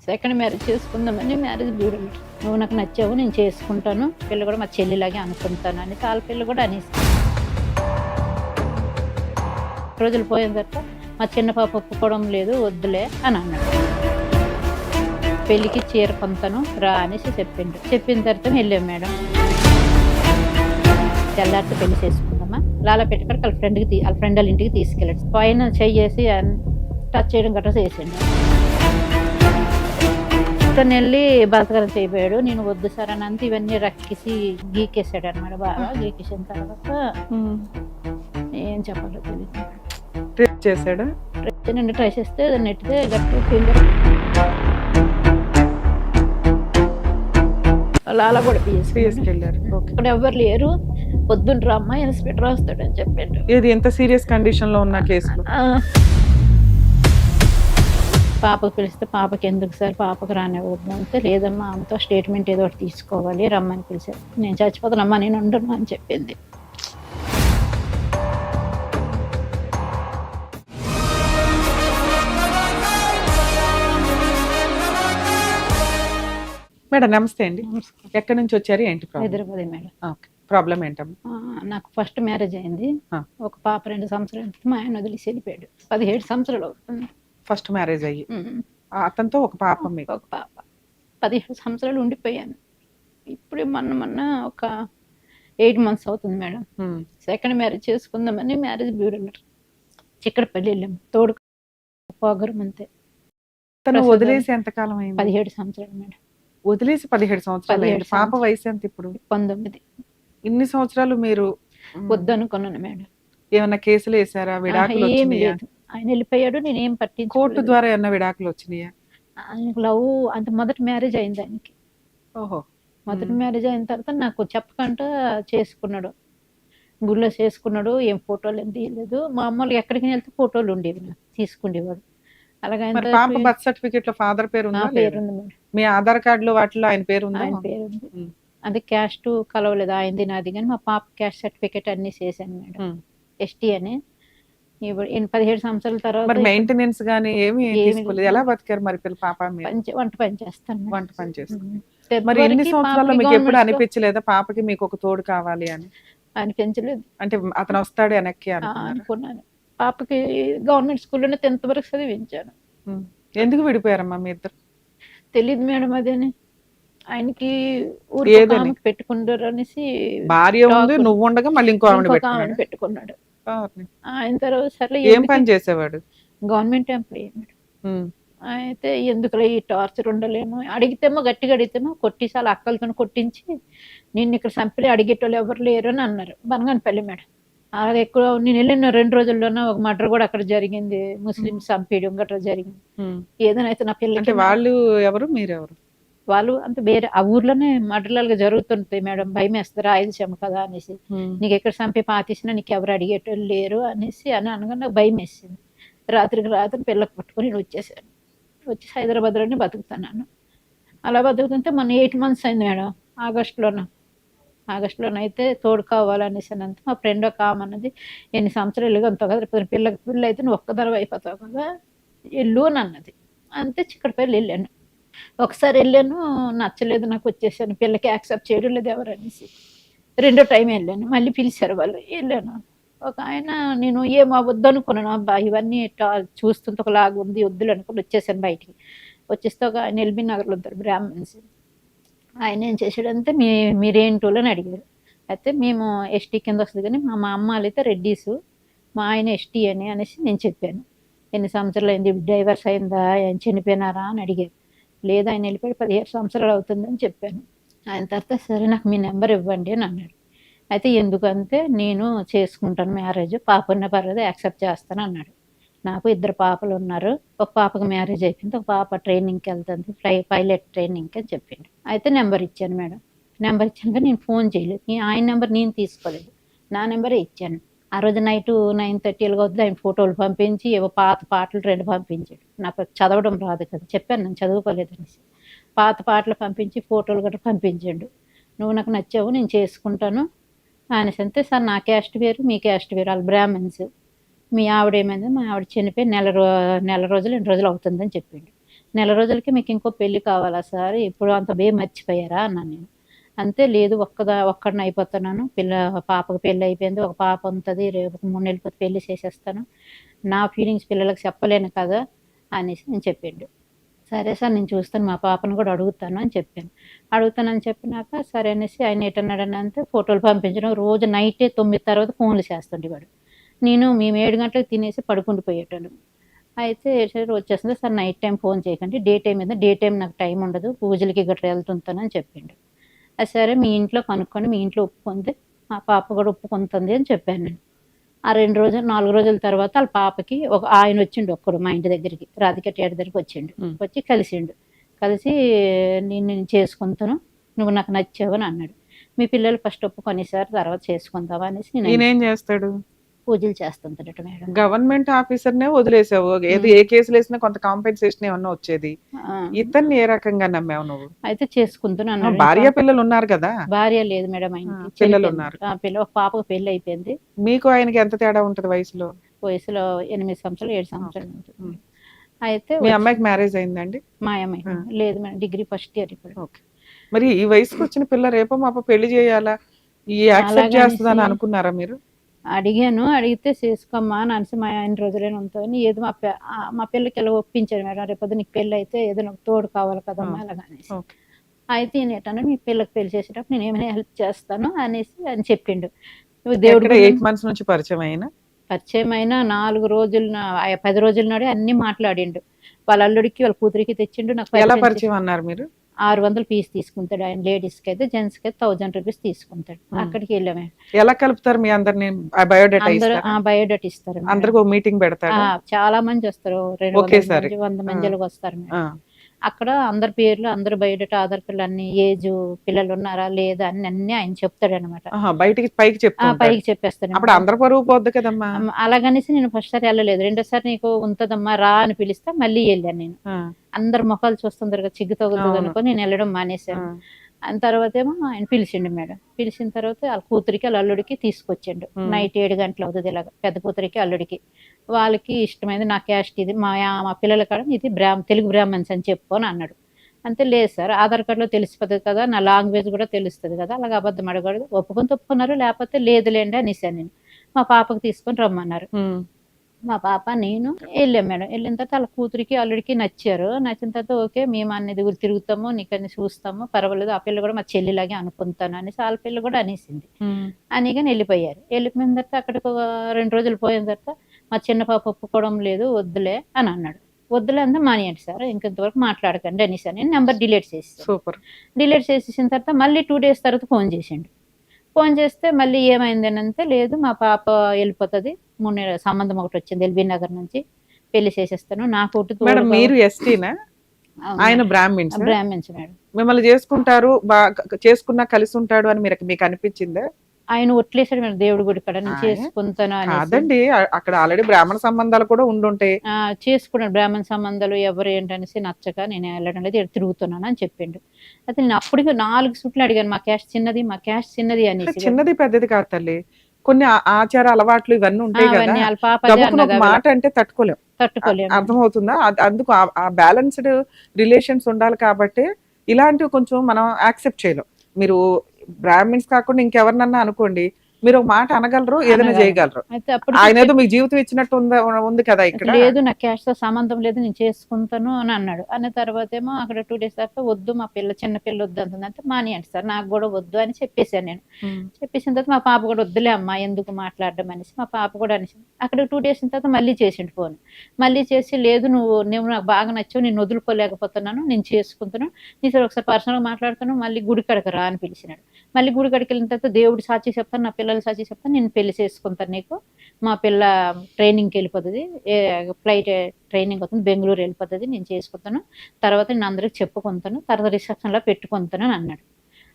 Second marriage చేసుకుందామని marriage bureau నువ్వు నాకు నచ్చావు, నేను చేసుకుంటాను, పిల్ల కూడా మా చెల్లిలాగే అనుకుంటాను అని వాళ్ళ పిల్ల కూడా అనేసి రోజులు పోయిన తర్వాత మా చిన్న పాప ఒప్పుకోవడం లేదు, వద్దులే అని అన్నాడు. పెళ్ళికి చీర పొందుతాను రా అనేసి చెప్పిండు. చెప్పిన తర్వాత వెళ్ళాం మేడం. తెల్లారితో పెళ్లి చేసుకుందామా లాలా పెట్టుకొని వాళ్ళ ఫ్రెండ్ వాళ్ళ ఇంటికి తీసుకెళ్ళాడు. పైన చెయ్యేసి టచ్ చేయడం గట్రా చేసిండు. తను వెళ్ళి బలత్కారం చేయబోయాడు. నేను వద్దు సార్ అని అంతా ఇవన్నీ రక్కిసి గీకేసాడు అనమాట. బాగా గీకేసిన తర్వాత ఏం చెప్పాలో తెలియదు. చేశాడు నుండి ట్రై చేస్తే నెట్టితే గట్టు ఫింగర్ లాలా కూడా తీసుకెళ్ళారు. ఇక్కడ ఎవరు లేరు, పొద్దున్న అమ్మ ఇన్స్పెక్టర్ వస్తాడు అని చెప్పాడు. ఇది ఎంత సీరియస్ కండిషన్ లో ఉన్న కేసులో పాపకు పిలిస్తే పాపకి ఎందుకు సార్ పాపకు రానివ్వద్దు అంటే లేదమ్మా ఆమెతో స్టేట్మెంట్ ఏదో ఒకటి తీసుకోవాలి రమ్మని పిలిచారు. నేను చచ్చిపోతానమ్మా నేను ఉండను అని చెప్పింది. మేడం నమస్తే అండి. ఎక్కడి నుంచి వచ్చారు, ఏంటి హైదరాబాద్ మేడం. ప్రాబ్లం ఏంటమ్మా? నాకు ఫస్ట్ మ్యారేజ్ అయింది. ఒక పాప 2 సంవత్సరాలు మా ఆయన వదిలేసి వెళ్ళిపోయాడు. 17 సంవత్సరాలు అవుతుంది ఫస్ట్ మ్యారేజ్ అయ్యి. అతనితో ఒక పాప, మీకు ఒక పాప. 17 సంవత్సరాలు ఉండిపోయాను. ఇప్పుడు మొన్న ఒక 8 months అవుతుంది మేడం. సెకండ్ మ్యారేజ్ చేసుకుందామని మ్యారేజ్ బ్యూరో చిక్కడపల్లి వెళ్ళాము. తోడు పోగరం అంతే. తను వదిలేసి ఎంతకాలం అయింది? 17 సంవత్సరాలు మేడం. వదిలేసి 17 సంవత్సరాలు అయింది. పాప వయసు ఎంత ఇప్పుడు? 19. ఇన్ని సంవత్సరాలు మీరు వద్దనుకున్నాను మేడం. ఏమన్నా కేసులు వేసారా? విడాకులు వచ్చినాయా? ఆయన వెళ్ళిపోయాడు, నేనేం పట్టించుకోలేదు. కోర్టు ద్వారా ఏమన్నా విడాకులు వచ్చినాయా? ఆయనకు లవ్ అంత మొదటి మ్యారేజ్ అయింది ఆయనకి. ఓహో. మొదటి మ్యారేజ్ అయిన తర్వాత నాకు చెప్పకుండా చేసుకున్నాడు. గుళ్ళో చేసుకున్నాడు. ఏం ఫోటోలు ఏం తీయలేదు. మామూలుగా ఎక్కడికి వెళ్తే ఫోటోలు ఉండేవి, నాకు తీసుకుండేవాడు. అలాగే పాప బర్త్ సర్టిఫికేట్ లో ఫాదర్ పేరు ఉందా? పేరు ఉంది మేడం. మీ ఆధార్ కార్డులో వాటిలో ఆయన పేరు ఉందా? ఆయన పేరు ఉంది. అది క్యాస్ట్ కలవలేదు ఆయనది నాది, కానీ మా పాప క్యాస్ట్ సర్టిఫికేట్ అన్ని చేశాను మేడం. ఎస్టీ అని. ఇప్పుడు 17 సంవత్సరాల తర్వాత మెయింటెనెన్స్ గానీ ఏమి తీసుకోలేదు. ఎలా బతికారు మరి పిల్ల పాప? వంట పని చేస్తాను. వంట పని చేస్తాను. మరి ఎన్ని సంవత్సరాల్లో మీకు ఎప్పుడు అనిపించలేదా పాపకి మీకు ఒక తోడు కావాలి అని? అనిపించలేదు. అంటే అతను వస్తాడు వెనక్కి అనుకున్నాను. పాపకి గవర్నమెంట్ స్కూల్లోనే 10th వరకు చదివించాను. ఎందుకు విడిపోయారమ్మా మీ ఇద్దరు? తెలియదు మేడం. అదేని ఆయనకి పెట్టుకుంటారు అనేసి భార్య ఉంది, నువ్వు ఉండగా మళ్ళీ ఇంకో ఆమెను పెట్టుకున్నాడు. ఆయన తర్వాత సరే ఏం పని చేసేవాడు? Government employee madam. అయితే ఎందుకు ఈ టార్చర్ ఉండలేము, అడిగితేమో గట్టిగా అడిగితేమో కొట్టిసాలు అక్కలతో కొట్టించి నిన్ను ఇక్కడ చంపి అడిగేటోళ్ళు ఎవరు లేరు అని అన్నారు. బనగానపల్లి మేడం. అలాగే ఎక్కువ నేను వెళ్ళిన 2 రోజుల్లోనే ఒక మర్డర్ కూడా అక్కడ జరిగింది. ముస్లిమ్స్ చంపేయడం గట్రా జరిగింది. ఏదైనా అయితే నా పిల్లలకి. వాళ్ళు ఎవరు, మీరెవరు? వాళ్ళు అంత వేరే ఆ ఊర్లోనే మర్డర్లుగా జరుగుతుంటాయి మేడం. భయం వేస్తారు రాయలసీమ కదా అనేసి. నీకు ఎక్కడ చంపి పాతేసినా నీకు ఎవరు అడిగేటోళ్ళు లేరు అనేసి అని అనగా నాకు భయం వేసింది. రాత్రికి రాత్రి పిల్లకి పట్టుకొని నేను వచ్చేసాను. వచ్చి హైదరాబాద్లోనే బతుకుతున్నాను. అలా బతుకుతుంటే మొన్న 8 months అయింది మేడం. ఆగస్టులోనైతే తోడు కావాలనేసి అనంత మా ఫ్రెండ్ ఒక ఆమె అన్నది, ఎన్ని సంవత్సరాలు అంత కదా పిల్ల అయితే నువ్వు ఒక్కదరవ అయిపోతావు కదా వెళ్ళు అని అన్నది. అంతే చిక్కడపల్లి వెళ్ళాను. ఒకసారి వెళ్ళాను, నచ్చలేదు నాకు, వచ్చేసాను. పిల్లకి యాక్సెప్ట్ చేయడం లేదు ఎవరు అనేసి. 2వ టైం వెళ్ళాను. మళ్ళీ పిలిచారు వాళ్ళు, వెళ్ళాను. ఒక ఆయన నేను ఏమో వద్దు అనుకున్నాను. అబ్బా ఇవన్నీ చూస్తుంటే ఒకలాగా ఉంది, వద్దులు అనుకుని వచ్చేసాను బయటికి. వచ్చేస్తే ఒక ఆయన ఎల్బీ నగర్లో ఉంటారు బ్రాహ్మణ్స్. ఆయన ఏం చేసాడంటే మీరేంటోళ్ళు అని అడిగారు. అయితే మేము ఎస్టీ కింద వస్తుంది, కానీ మా అమ్మ వాళ్ళైతే రెడ్డీసు, మా ఆయన ఎస్టీ అనేసి నేను చెప్పాను. ఎన్ని సంవత్సరాలు అయింది, డైవర్స్ అయిందా, ఆయన చనిపోయినారా అని అడిగారు. లేదు ఆయన వెళ్ళిపోయి 17 సంవత్సరాలు అవుతుందని చెప్పాను. ఆయన తర్వాత సరే నాకు మీ నెంబర్ ఇవ్వండి అని అన్నాడు. అయితే ఎందుకంటే నేను చేసుకుంటాను మ్యారేజ్, పాప ఉన్న పర్లేదు యాక్సెప్ట్ చేస్తాను అన్నాడు. నాకు 2 పాపలు ఉన్నారు. ఒక పాపకు మ్యారేజ్ అయిపోయింది, ఒక పాప ట్రైనింగ్కి వెళ్తుంది, పైలట్ ట్రైనింగ్కి అని చెప్పిండు. అయితే నెంబర్ ఇచ్చాను మేడం. నెంబర్ ఇచ్చాను కానీ నేను ఫోన్ చేయలేదు. ఆయన నెంబర్ నేను తీసుకోలేదు, నా నెంబరే ఇచ్చాను. ఆ రోజు నైట్ 9:30 అవుతుంది. ఆయన ఫోటోలు పంపించి ఏవో పాత పాటలు 2 పంపించాడు. నాకు చదవడం రాదు కదా, చెప్పాను నేను చదువుకోలేదు అనేసి. పాత పాటలు పంపించి ఫోటోలు గట్రా పంపించాడు. నువ్వు నాకు నచ్చావు, నేను చేసుకుంటాను అనేసి. అంతే సార్ నా క్యాస్ట్ వేరు మీ క్యాస్ట్ వేరు, వాళ్ళు బ్రాహ్మణ్స్. మీ ఆవిడ ఏమైంది, మా ఆవిడ చనిపోయి నెల రోజులు 2 రోజులు అవుతుందని చెప్పిండు. నెల రోజులకి మీకు ఇంకో పెళ్లి కావాలా సార్, ఇప్పుడు అంత మర్చిపోయారా అన్నాను నేను. అంతే, లేదు ఒక్కడిని అయిపోతున్నాను, పాపకు పెళ్ళి అయిపోయింది, ఒక పాప ఉంటుంది, రేపు 3 నెలలకి పెళ్లి చేసేస్తాను, నా ఫీలింగ్స్ పిల్లలకు చెప్పలేను కదా అనేసి నేను చెప్పిండు. సరే సార్, నేను చూస్తాను, మా పాపను కూడా అడుగుతాను అని చెప్పాను. అడుగుతానని చెప్పినాక సరే అనేసి ఆయన ఎటన్నాడని అంటే ఫోటోలు పంపించడం, రోజు నైటే 9 తర్వాత ఫోన్లు చేస్తుండేవాడు. మేము 7 గంటలకు తినేసి పడుకుండిపోయేటోళ్ళం. అయితే వచ్చేస్తుంది సార్, నైట్ టైం ఫోన్ చేయకండి, డే టైం మీద, డే టైం నాకు టైం ఉండదు, పూజలకి గట్రా వెళ్తుంటానని చెప్పిండు. అది సరే, మీ ఇంట్లో కనుక్కొని, మీ ఇంట్లో ఒప్పుకుంది, మా పాప కూడా ఒప్పుకుంటుంది అని చెప్పాను నేను. ఆ 2 రోజులు 4 రోజుల తర్వాత వాళ్ళ పాపకి ఒక ఆయన వచ్చిండు, ఒక్కడు మా ఇంటి దగ్గరికి, రాధిక థియేటర్ దగ్గరికి వచ్చిండు. వచ్చి కలిసిండు. కలిసి నేను చేసుకుంటాను, నువ్వు నాకు నచ్చావు అని అన్నాడు. మీ పిల్లలు ఫస్ట్ ఒప్పుకొని సార్, తర్వాత చేసుకుందావా అనేసి ఈయన ఏం చేస్తాడు? పూజలు చేస్తుంటాడట మేడం. గవర్నమెంట్ ఆఫీసర్ నే వదిలేసావు, ఏది ఏ కేసులు వేసినా కొంత కాంపెన్సేషన్ ఏమన్నా వచ్చేది. ఇతన్ని ఏ రకంగా నమ్మావు నువ్వు? అయితే చేసుకుంటున్నాను. భార్య పిల్లలు ఉన్నారు కదా? భార్య లేదు మేడం, ఆయనకి పిల్లలు ఉన్నారు. ఒక పాపకు పెళ్లి అయిపోయింది. మీకు ఆయనకి ఎంత తేడా ఉంటది వయసులో? వయసులో 8 సంవత్సరాలు 7 సంవత్సరాలు ఉంటుంది. అయితే మీ అమ్మాయికి మ్యారేజ్ అయిందండి? మా అమ్మాయి లేదు మేడం, డిగ్రీ ఫస్ట్ ఇయర్ ఇప్పుడు. మరి ఈ వయసుకు వచ్చిన పిల్ల రేపో మాప పెళ్లి చేయాలా, ఈ యాక్సెప్ట్ చేస్తుందని అనుకున్నారా మీరు? అడిగాను, అడిగితే చేసుకోమ్మా అని అనేసి మా ఆయన రోజులైనా ఉంటుంది, ఏదో మా పిల్లకి ఎలా ఒప్పించాడు మేడం, రేపొద్దు నీకు పెళ్ళి అయితే ఏదైనా తోడు కావాలి కదమ్మా అలాగనేసి. అయితే ఏంటంటే మీ పిల్లకి పెళ్లి చేసేటప్పుడు నేను ఏమైనా హెల్ప్ చేస్తాను అనేసి అని చెప్పిండు. దేవుడు 8 months నుంచి పరిచయం అయినా 4 రోజులు 10 రోజుల నాడే అన్ని మాట్లాడిండు. వాళ్ళ అల్లుడికి వాళ్ళ కూతురికి తెచ్చిండు. నాకు ఎలా పరిచయం అన్నారు మీరు? 600 ఫీజు తీసుకుంటాడు ఆయన, లేడీస్ కి అయితే, జెంట్స్ కి అయితే 1000 రూపీస్ తీసుకుంటాడు. అక్కడికి వెళ్ళామే. ఎలా కలుపుతారు మీ అందరిని? బయోడేటా ఇస్తారా? బయోడేటా ఇస్తారు, అందరికి మీటింగ్ పెడతారు, చాలా మంది వస్తారు, 100 మందికి వస్తారు. అక్కడ అందరి పేర్లు, అందరు బయోడేటా, ఆధార్ కార్డులు, అన్ని ఏజ్, పిల్లలు ఉన్నారా లేదా అన్ని ఆయన చెప్తాడు అనమాట. బయటికి పైకి చెప్పేస్తాడు. అప్పుడు అందరు పరువు పోద్ది కదమ్మా. అలాగనేసి నేను ఫస్ట్ సారి వెళ్ళలేదు, రెండోసారి నీకు ఉంటదమ్మా రా అని పిలిస్తే మళ్ళీ వెళ్ళాను నేను. అందరు మొఖాలు చూస్తుంటారు కదా, చిగ్గు తగులుతుంది అనుకో నేను వెళ్ళడం మానేశాను. అని తర్వాత ఏమో ఆయన పిలిచిండు మేడం. పిలిచిన తర్వాత వాళ్ళ కూతురికి వాళ్ళ అల్లుడికి తీసుకొచ్చిండు. నైట్ 7 గంటలు అవుతుంది ఇలాగ, పెద్ద కూతురికి అల్లుడికి. వాళ్ళకి ఇష్టమైంది నా క్యాస్ట్ ఇది, మా పిల్లల కాడ ఇది తెలుగు బ్రాహ్మణ్స్ అని చెప్పుకొని అన్నాడు. అంతే, లేదు సార్ ఆధార్ కార్డులో తెలిసిపోతుంది కదా, నా లాంగ్వేజ్ కూడా తెలుస్తుంది కదా, అలాగ అబద్ధం అడగడు, ఒప్పుకున్నారు, లేకపోతే లేదులేండి అనేసాను నేను. మా పాపకు తీసుకొని రమ్మన్నారు. మా పాప నేను వెళ్ళాం మేడం. వెళ్ళిన తర్వాత వాళ్ళ కూతురికి అల్లుడికి నచ్చారు. నచ్చిన తర్వాత ఓకే, మేము అన్ని దగ్గర తిరుగుతాము, నీకని చూస్తాము, పర్వాలేదు, ఆ పిల్ల కూడా మా చెల్లిలాగే అనుకుంటాను అనేసి వాళ్ళ పిల్ల కూడా అనేసింది. అనిగాని వెళ్ళిపోయారు. వెళ్ళిపోయిన తర్వాత అక్కడికి 2 రోజులు పోయిన తర్వాత మా చిన్న పాప ఒప్పుకోవడం లేదు, వద్దులే అని అన్నాడు. వద్దులే అంతా మానేయండి సార్, ఇంకెంతవరకు మాట్లాడకండి అనేసి నేను నెంబర్ డిలీట్ చేసి డిలీట్ చేసేసిన తర్వాత మళ్ళీ 2 days తర్వాత ఫోన్ చేసిండు. ఫోన్ చేస్తే మళ్ళీ ఏమైంది అని అంటే, లేదు మా పాప వెళ్ళిపోతుంది, 3 నెలల సంబంధం ఒకటి వచ్చింది ఎల్బీ నగర్ నుంచి, పెళ్లి చేసేస్తాను, నా కొట్టు. మీరు ఎస్టీనా? ఆయన బ్రాహ్మిన్స్ మేడం. మిమ్మల్ని చేసుకున్నా కలిసి ఉంటాడు అని మీకు అనిపించిందా? ఆయన ఒట్లేసాడు మేడం, దేవుడి గుడి కాడ నేను చేసుకుంటాను అని. కాదండి, అక్కడ ఆల్రెడీ బ్రాహ్మణ సంబంధాలు కూడా ఉండుంటాయి. చేసుకున్నాడు, బ్రాహ్మణ సంబంధాలు ఎవరు ఏంటనేసి నచ్చక నేను వెళ్ళడం లేదు, తిరుగుతున్నాను అని చెప్పిండు. అయితే నేను అప్పటికి 4 సుట్లు అడిగాను, మా క్యాస్ట్ చిన్నది అనేసి. చిన్నది పెద్దది కాదు తల్లి, కొన్ని ఆచార అలవాట్లు ఇవన్నీ ఉంటాయి కదా, మాట అంటే తట్టుకోలేం. అర్థమవుతుందా? అందుకు ఆ బ్యాలెన్స్డ్ రిలేషన్స్ ఉండాలి కాబట్టి ఇలాంటివి కొంచెం మనం యాక్సెప్ట్ చేయలేం. మీరు బ్రాహ్మిన్స్ కాకుండా ఇంకెవరినన్నా అనుకోండి, మీరు ఒక మాట అనగలరు, ఏదైనా చేయగలరు. ఆయన ఏదో మీకు జీవితం ఇచ్చినట్టు ఉంది కదా ఇక్కడ. లేదు, నాకు క్యాస్ట్ తో సంబంధం లేదు, నేను చేసుకుంటాను అని అన్నాడు. అన్న తర్వాత ఏమో అక్కడ 2 days తర్వాత వద్దు, మా చిన్న పిల్ల వద్దు అంటుంది. అంటే మానేయండి సార్, నాకు కూడా వద్దు అని చెప్పేశాను నేను. చెప్పేసిన తర్వాత మా పాప కూడా వద్దులే అమ్మా, ఎందుకు మాట్లాడడం అనేసి మా పాప కూడా అనేసి. అక్కడ 2 days తర్వాత మళ్ళీ చేసిండు ఫోన్. మళ్ళీ చేసి, లేదు నువ్వు నాకు బాగా నచ్చావు, నేను వదులుకోలేకపోతున్నాను, నేను చేసుకుంటున్నాను, నీ సార్ ఒకసారి పర్సనల్గా మాట్లాడుతున్నాను, మళ్ళీ గుడి కడక రా అని పిలిచినాడు. మళ్ళీ గుడి కడికి వెళ్ళిన తర్వాత దేవుడు సాక్షి చెప్తాను, నా పిల్లలు సాక్షి చెప్తాను, నేను పెళ్లి చేసుకుంటాను నీకు, మా పిల్ల ట్రైనింగ్కి వెళ్ళిపోతుంది, ఫ్లైట్ ట్రైనింగ్ అవుతుంది, బెంగళూరు వెళ్ళిపోతుంది, నేను చేసుకుంటాను, తర్వాత నేను అందరికి చెప్పుకుంటాను, తర్వాత రిసెప్షన్లో పెట్టుకుంటాను అని అన్నాడు.